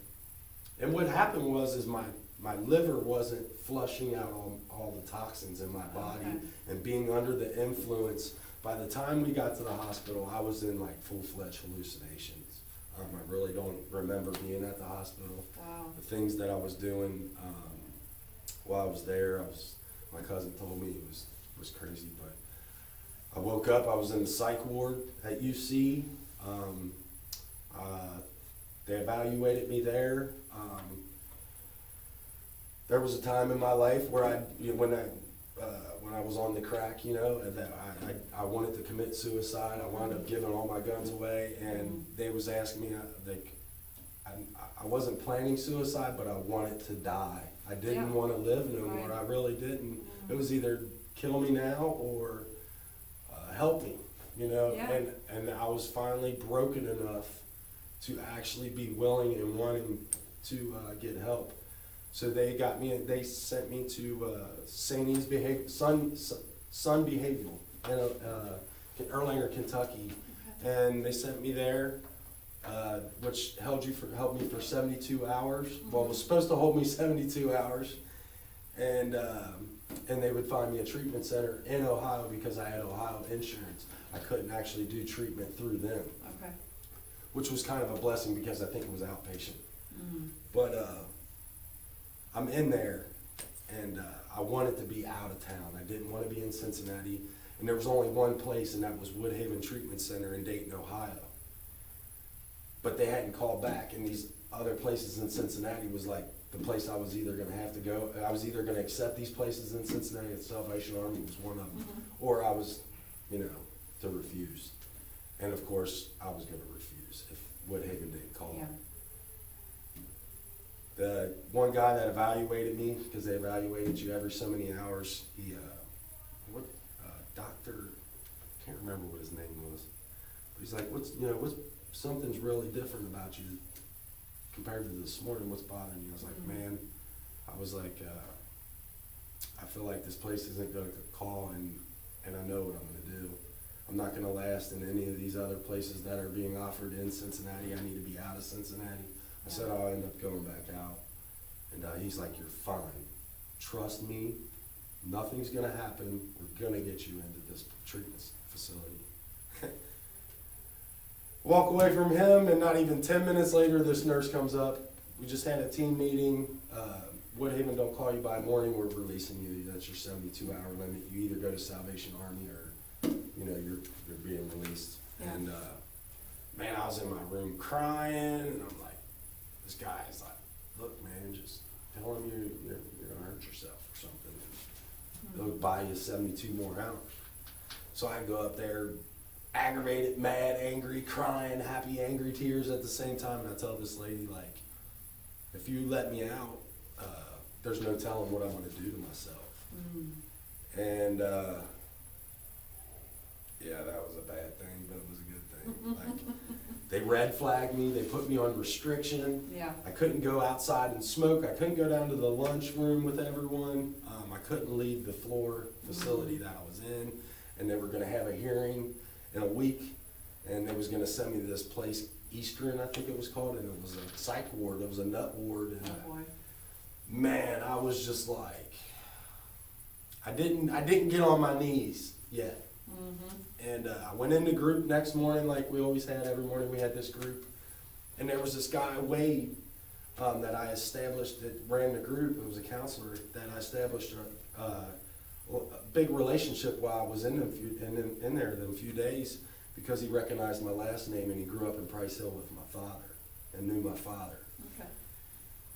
[SPEAKER 2] And what happened was my liver wasn't flushing out all the toxins in my body. And being under the influence, by the time we got to the hospital, I was in full-fledged hallucinations. I really don't remember being at the hospital.
[SPEAKER 1] Wow. The
[SPEAKER 2] things that I was doing while I was there, my cousin told me it was crazy, but I woke up, I was in the psych ward at UC. They evaluated me there. There was a time in my life where when when I was on the crack, you know, and that I wanted to commit suicide. I wound up giving all my guns away, and they was asking me, like, I wasn't planning suicide, but I wanted to die. I didn't want to live no more. I really didn't. It was either kill me now or help me, you know. And I was finally broken enough to actually be willing and wanting to get help. So they got me. They sent me to St. E's Sun Behavioral in Erlanger, Kentucky, and they sent me there. Which helped me for 72 hours. Well, it was supposed to hold me 72 hours, and they would find me a treatment center in Ohio because I had Ohio insurance. I couldn't actually do treatment through them, which was kind of a blessing because I think it was outpatient. But I'm in there, and I wanted to be out of town. I didn't want to be in Cincinnati, and there was only one place, and that was Woodhaven Treatment Center in Dayton, Ohio. But they hadn't called back, and these other places in Cincinnati was like the place I was either going to have to go. I was either going to accept these places in Cincinnati, the Salvation Army was one of them, or I was, you know, to refuse. And of course, I was going to refuse if Woodhaven didn't call. The one guy that evaluated me, because they evaluated you every so many hours, he, doctor, can't remember what his name was, but he's like, something's really different about you compared to this morning. What's bothering you? I was like, man, I feel like this place isn't going to call, and I know what I'm going to do. I'm not going to last in any of these other places that are being offered in Cincinnati. I need to be out of Cincinnati. I said I'll end up going back out. And he's like, you're fine. Trust me. Nothing's going to happen. We're going to get you into this treatment facility. Walk away from him, and not even 10 minutes later, this nurse comes up. We just had a team meeting. Woodhaven don't call you by morning. We're releasing you. That's your 72-hour limit. You either go to Salvation Army or, you know, you're being released. And man, I was in my room crying, and I'm like, this guy is like, look, man, just tell him you're gonna hurt yourself or something. And they'll buy you 72 more hours. So I go up there, aggravated, mad, angry, crying, happy, angry, tears at the same time. And I tell this lady, like, if you let me out, there's no telling what I'm going to do to myself. And yeah, that was a bad thing, but it was a good thing. Like, they red flagged me. They put me on restriction. I couldn't go outside and smoke. I couldn't go down to the lunch room with everyone. I couldn't leave the floor facility that I was in. And they were going to have a hearing in a week, and they was going to send me to this place, Eastern, I think it was called, and it was a psych ward. It was a nut ward, and man, I was just like, I didn't get on my knees yet. And I went in the group next morning, like we always had. Every morning we had this group, and there was this guy, Wade, that I established that ran the group. It was a counselor that I established a big relationship while I was in there them few days, because he recognized my last name, and he grew up in Price Hill with my father and knew my father.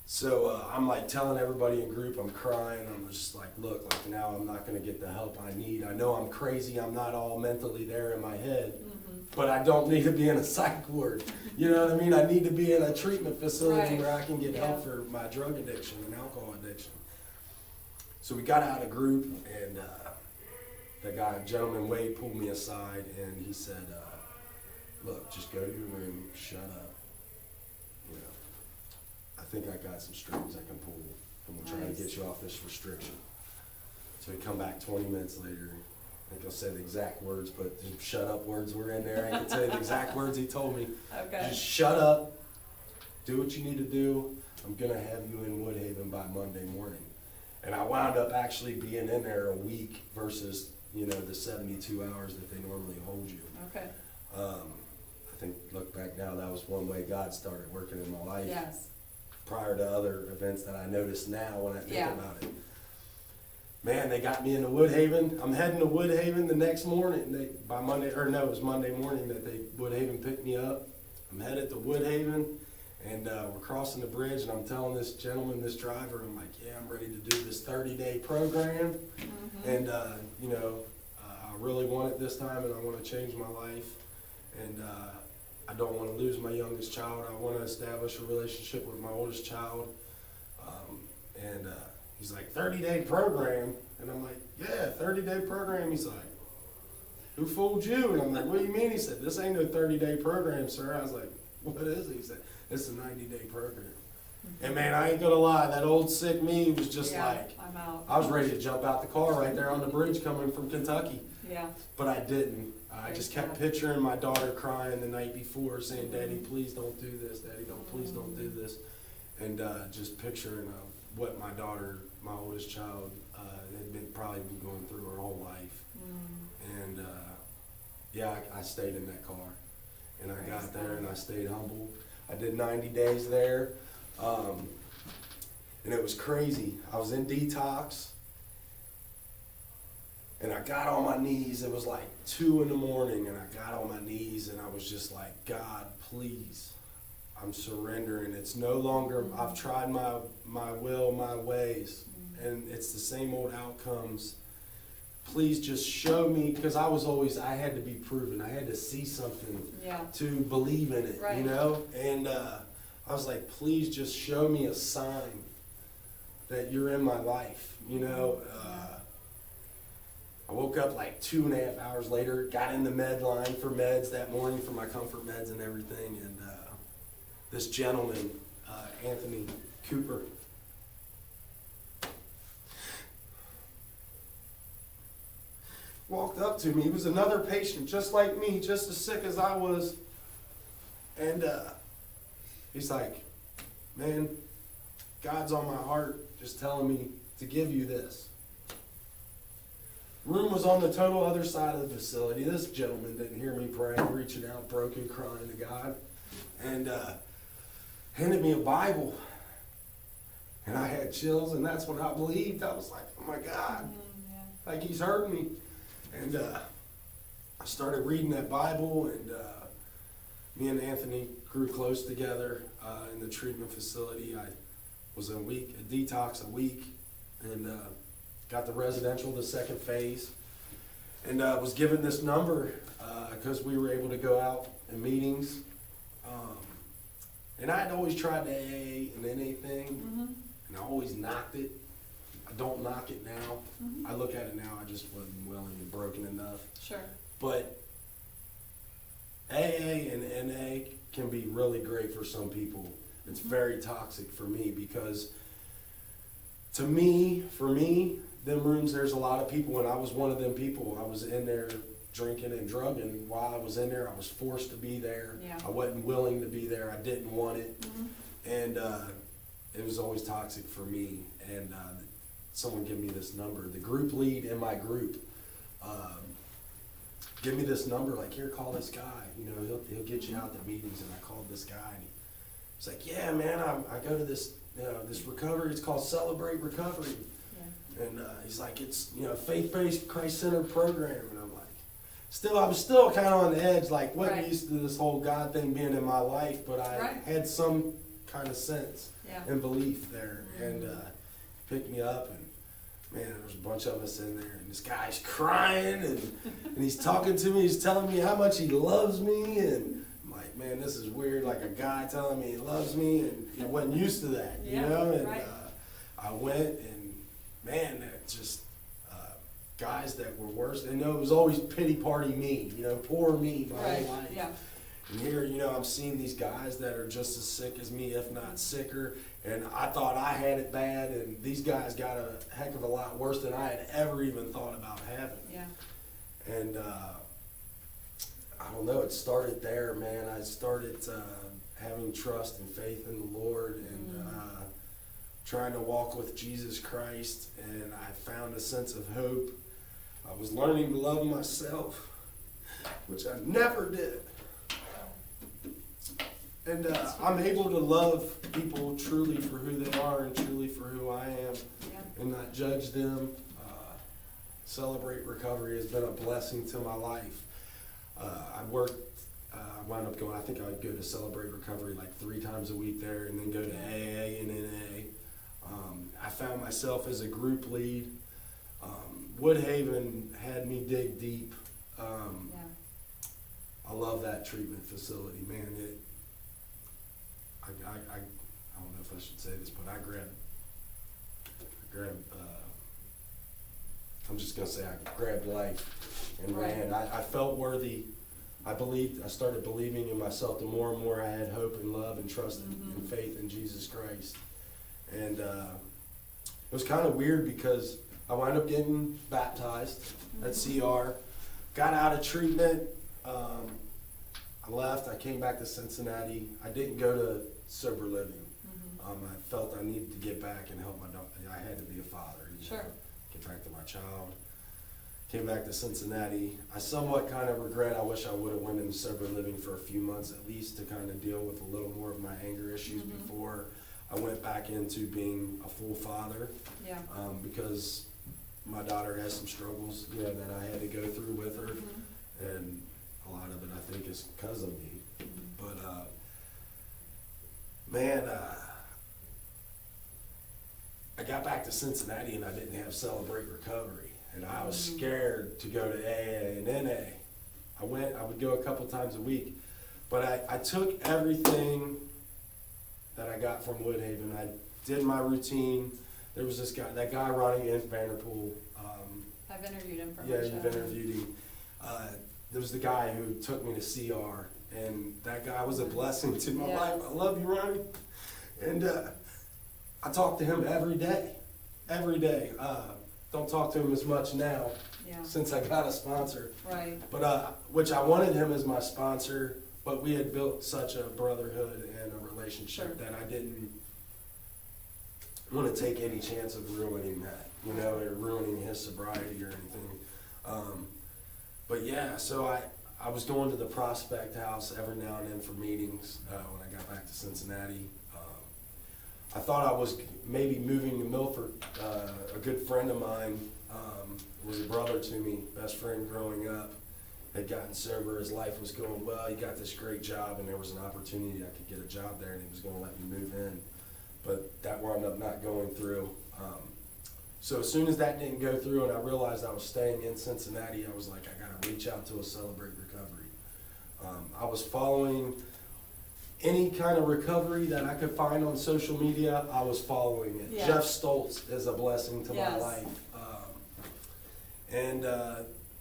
[SPEAKER 2] So I'm like telling everybody in group, I'm crying, I'm just like, look, like now I'm not going to get the help I need. I know I'm crazy, I'm not all mentally there in my head, but I don't need to be in a psych ward. You know what I mean? I need to be in a treatment facility where I can get help for my drug addiction and alcohol addiction. So we got out of group, and the gentleman Wade, pulled me aside, and he said, look, just go to your room, shut up. You know, I think I got some strings I can pull, and we'll try to get you off this restriction. So we come back 20 minutes later. I think I'll say the exact words, but the shut up words were in there. I can tell you the exact words he told me. Just shut up, do what you need to do. I'm going to have you in Woodhaven by Monday morning. And I wound up actually being in there a week versus, you know, the 72 hours that they normally hold you. I think, look back now, that was one way God started working in my life. Prior to other events that I notice now when I think about it. Man, they got me into Woodhaven. I'm heading to Woodhaven the next morning. It was Monday morning that Woodhaven picked me up. I'm headed to Woodhaven, and we're crossing the bridge, and I'm telling this gentleman, this driver, I'm like, yeah, I'm ready to do this 30-day program. And, I really want it this time, and I want to change my life. And I don't want to lose my youngest child. I want to establish a relationship with my oldest child. And he's like, 30-day program? And I'm like, yeah, 30-day program. He's like, who fooled you? And I'm like, what do you mean? He said, this ain't no 30-day program, sir. I was like, what is it? He said, it's a 90-day program. And man, I ain't gonna lie, that old sick me was just like,
[SPEAKER 1] I'm out.
[SPEAKER 2] I was ready to jump out the car right there on the bridge coming from Kentucky.
[SPEAKER 1] Yeah.
[SPEAKER 2] But I didn't. I just kept picturing my daughter crying the night before, saying, Daddy, please don't do this. Daddy, please don't do this. And just picturing what my daughter, my oldest child, had probably been going through her whole life. And I stayed in that car. And I got there and I stayed humble. I did 90 days there. And it was crazy. I was in detox. And I got on my knees. It was like 2 in the morning, and I got on my knees, and I was just like, God, please, I'm surrendering. It's no longer, I've tried my will, my ways, and it's the same old outcomes. Please just show me, because I had to be proven. I had to see something to believe in it, you know? And I was like, please just show me a sign that you're in my life, you know? I woke up like 2.5 hours later, got in the med line for meds that morning for my comfort meds and everything. And this gentleman, Anthony Cooper, walked up to me. He was another patient just like me, just as sick as I was. And he's like, man, God's on my heart just telling me to give you this. Room was on the total other side of the facility. This gentleman didn't hear me praying, reaching out, broken, crying to God, and handed me a Bible. And I had chills, and that's when I believed. I was like, oh my God, like he's heard me. And I started reading that Bible, and me and Anthony grew close together in the treatment facility. I was a detox a week, and got the residential, the second phase, and was given this number because we were able to go out in meetings. And I'd always tried the AA and NA thing, and I always knocked it. I don't knock it now. I look at it now, I just wasn't willing and broken enough.
[SPEAKER 1] Sure. But
[SPEAKER 2] AA and NA can be really great for some people. It's very toxic for me because for me, them rooms, there's a lot of people, and I was one of them people. I was in there drinking and drugging. While I was in there, I was forced to be there.
[SPEAKER 1] Yeah.
[SPEAKER 2] I wasn't willing to be there. I didn't want it. And it was always toxic for me. And someone give me this number. The group lead in my group give me this number, like, here, call this guy. You know, he'll get you out to meetings. And I called this guy, and he's like, yeah, man, I go to this, this recovery. It's called Celebrate Recovery. And he's like, it's, faith-based, Christ-centered program. And I'm like, I was still kind of on the edge, like, wasn't used to this whole God thing being in my life, but I had some kind of sense and belief there. And picked me up, and man, there's a bunch of us in there, and this guy's crying, and he's talking to me, he's telling me how much he loves me, and I'm like, man, this is weird, like a guy telling me he loves me, and I wasn't used to that, you know? And I went, and man, that just guys that were worse. And it was always pity party me, poor me my whole life. Yeah. And here, I'm seeing these guys that are just as sick as me, if not sicker. And I thought I had it bad, and these guys got a heck of a lot worse than I had ever even thought about having. Yeah. And I don't know, it started there, man. I started having trust and faith in the Lord, and trying to walk with Jesus Christ, and I found a sense of hope. I was learning to love myself, which I never did. And I'm able to love people truly for who they are and truly for who I am, and not judge them. Celebrate Recovery has been a blessing to my life. I wound up going, I think I would go to Celebrate Recovery like 3 times a week there, and then go to AA and NA. I found myself as a group lead, Woodhaven had me dig deep.
[SPEAKER 1] Yeah.
[SPEAKER 2] I love that treatment facility, man. I don't know if I should say this, but I grabbed, I'm just gonna say I grabbed life and
[SPEAKER 1] Right.
[SPEAKER 2] ran. I felt worthy. I started believing in myself the more and more I had hope and love and trust and faith in Jesus Christ. And it was kind of weird because I wound up getting baptized at CR, got out of treatment. I left. I came back to Cincinnati. I didn't go to sober living. I felt I needed to get back and help my daughter. I had to be a father.
[SPEAKER 1] Sure.
[SPEAKER 2] Get back to my child. Came back to Cincinnati. I somewhat kind of regret. I wish I would have went into sober living for a few months at least to kind of deal with a little more of my anger issues before I went back into being a full father.
[SPEAKER 1] Yeah.
[SPEAKER 2] Because my daughter has some struggles, that I had to go through with her, and a lot of it I think is because of me. But man, I got back to Cincinnati and I didn't have Celebrate Recovery, and I was scared to go to AA and NA. I would go a couple times a week, but I took everything that I got from Woodhaven. I did my routine. There was that guy Ronnie in Vanderpool.
[SPEAKER 1] I've interviewed him for my
[SPEAKER 2] Yeah,
[SPEAKER 1] show.
[SPEAKER 2] you've interviewed him. There was the guy who took me to CR, and that guy was a blessing to my life. I love you, Ronnie. And I talk to him every day. Don't talk to him as much now since I got a sponsor.
[SPEAKER 1] Right.
[SPEAKER 2] But which I wanted him as my sponsor, but we had built such a brotherhood and a relationship that I didn't want to take any chance of ruining that, or ruining his sobriety or anything. But yeah, so I was going to the Prospect House every now and then for meetings when I got back to Cincinnati. I thought I was maybe moving to Milford. A good friend of mine was a brother to me, best friend growing up, had gotten sober. His life was going well. He got this great job, and there was an opportunity I could get a job there, and he was going to let me move in. But that wound up not going through. So as soon as that didn't go through and I realized I was staying in Cincinnati, I was like, I got to reach out to a Celebrate Recovery. I was following any kind of recovery that I could find on social media. I was following it.
[SPEAKER 1] Yeah.
[SPEAKER 2] Jeff Stoltz is a blessing to my
[SPEAKER 1] Yes.
[SPEAKER 2] life.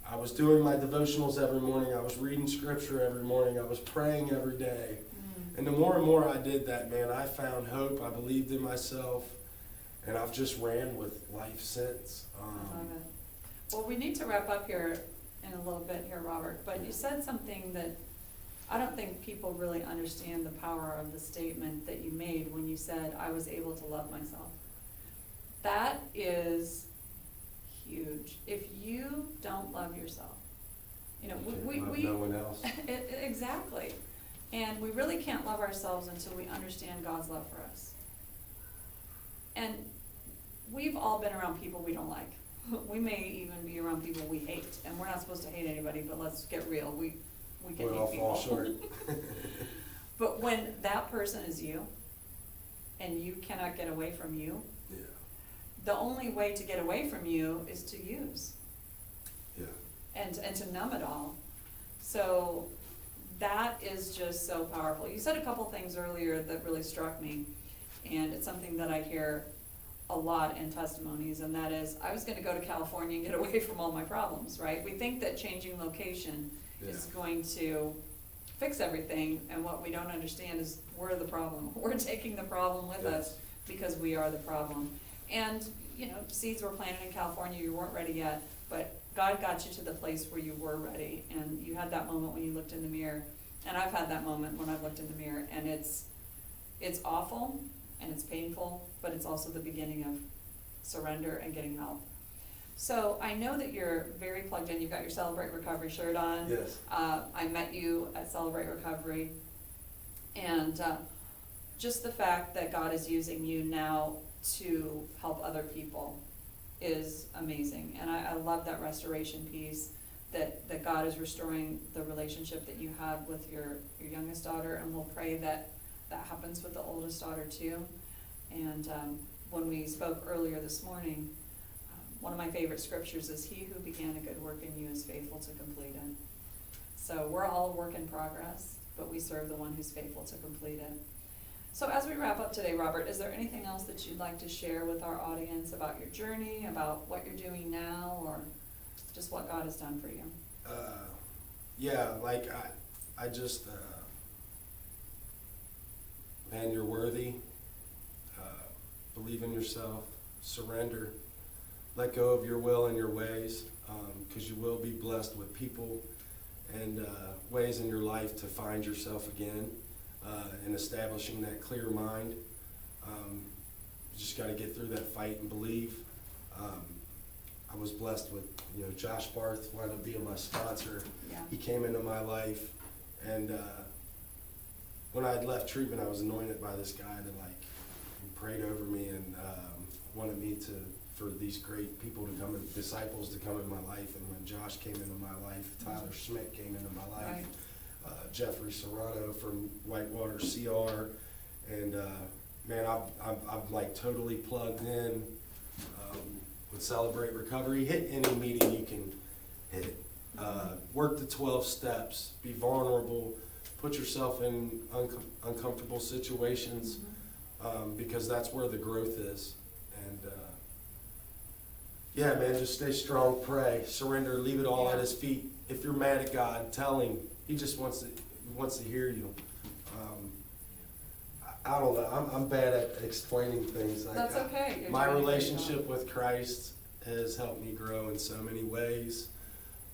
[SPEAKER 2] I was doing my devotionals every morning. I was reading scripture every morning. I was praying every day. And the more and more I did that, man, I found hope. I believed in myself. And I've just ran with life since.
[SPEAKER 1] I love it. Well, we need to wrap up here in a little bit here, Robert, but you said something that I don't think people really understand the power of the statement that you made when you said, I was able to love myself. That is huge. If you don't love yourself, we
[SPEAKER 2] no one else.
[SPEAKER 1] Exactly. And we really can't love ourselves until we understand God's love for us. And we've all been around people we don't like. We may even be around people we hate, and we're not supposed to hate anybody, but let's get real. We can hate
[SPEAKER 2] all
[SPEAKER 1] people.
[SPEAKER 2] fall short.
[SPEAKER 1] But when that person is you, and you cannot get away from you,
[SPEAKER 2] Yeah.
[SPEAKER 1] the only way to get away from you is to use.
[SPEAKER 2] Yeah.
[SPEAKER 1] And to numb it all. So that is just so powerful. You said a couple things earlier that really struck me, and it's something that I hear a lot in testimonies, and that is, I was going to go to California and get away from all my problems, right? We think that changing location is going to fix everything, and what we don't understand is we're the problem. We're taking the problem with us because we are the problem. And, seeds were planted in California, you weren't ready yet, but God got you to the place where you were ready, and you had that moment when you looked in the mirror, and I've had that moment when I've looked in the mirror, and it's awful, and it's painful, but it's also the beginning of surrender and getting help. So I know that you're very plugged in. You've got your Celebrate Recovery shirt on.
[SPEAKER 2] Yes.
[SPEAKER 1] I met you at Celebrate Recovery, and just the fact that God is using you now to help other people is amazing. And I love that restoration piece, that God is restoring the relationship that you had with your youngest daughter, and we'll pray that happens with the oldest daughter too. And when we spoke earlier this morning, one of my favorite scriptures is, "He who began a good work in you is faithful to complete it." So we're all a work in progress, but we serve the one who's faithful to complete it. So as we wrap up today, Robert, is there anything else that you'd like to share with our audience about your journey, about what you're doing now, or just what God has done for you?
[SPEAKER 2] Yeah, like I just, man, you're worthy. Believe in yourself. Surrender. Let go of your will and your ways, because you will be blessed with people and ways in your life to find yourself again, and establishing that clear mind. You just got to get through that fight and believe. I was blessed with, Josh Barth wound up being my sponsor.
[SPEAKER 1] Yeah.
[SPEAKER 2] He came into my life, and when I had left treatment, I was anointed by this guy that prayed over me and wanted me for these great people to come, disciples to come in my life. And when Josh came into my life, Tyler Schmidt came into my life,
[SPEAKER 1] Right.
[SPEAKER 2] Jeffrey Serrano from Whitewater CR, and man, I'm like totally plugged in. Would Celebrate Recovery, hit any meeting you can hit. Work the 12 steps, be vulnerable, put yourself in uncomfortable situations, because that's where the growth is. And yeah, man, just stay strong, pray, surrender, leave it all at His feet. If you're mad at God, tell Him. He just wants to hear you. I don't know. I'm bad at explaining things.
[SPEAKER 1] That's okay. You're
[SPEAKER 2] My
[SPEAKER 1] doing a great
[SPEAKER 2] relationship
[SPEAKER 1] job.
[SPEAKER 2] with Christ has helped me grow in so many ways.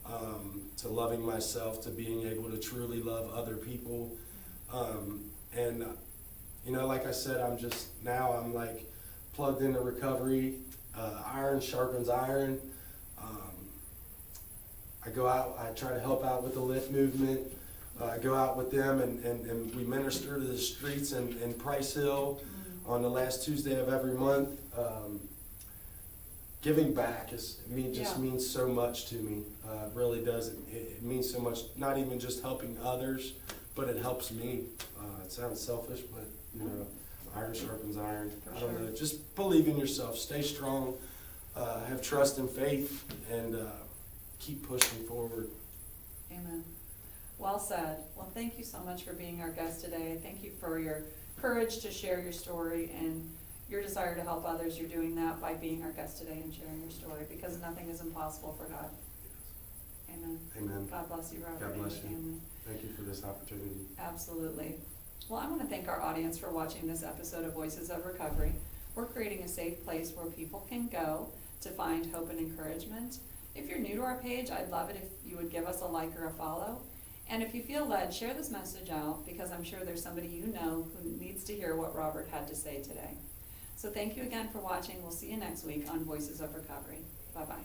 [SPEAKER 2] To loving myself, to being able to truly love other people, and like I said, I'm like plugged into recovery. Iron sharpens iron. I go out. I try to help out with the Lift movement. I go out with them and we minister to the streets in Price Hill on the last Tuesday of every month. Giving back means so much to me. It really does. It means so much, not even just helping others, but it helps me. It sounds selfish, but iron sharpens iron. I don't know. Just believe in yourself. Stay strong. Have trust and faith, and keep pushing forward.
[SPEAKER 1] Amen. Well said. Well, thank you so much for being our guest today. Thank you for your courage to share your story and your desire to help others. You're doing that by being our guest today and sharing your story, because nothing is impossible for God. Amen.
[SPEAKER 2] Amen.
[SPEAKER 1] God bless you, Robert.
[SPEAKER 2] God bless
[SPEAKER 1] and your
[SPEAKER 2] you.
[SPEAKER 1] family.
[SPEAKER 2] Thank you for this opportunity.
[SPEAKER 1] Absolutely. Well, I want to thank our audience for watching this episode of Voices of Recovery. We're creating a safe place where people can go to find hope and encouragement. If you're new to our page, I'd love it if you would give us a like or a follow. And if you feel led, share this message out, because I'm sure there's somebody who needs to hear what Robert had to say today. So thank you again for watching. We'll see you next week on Voices of Recovery. Bye-bye.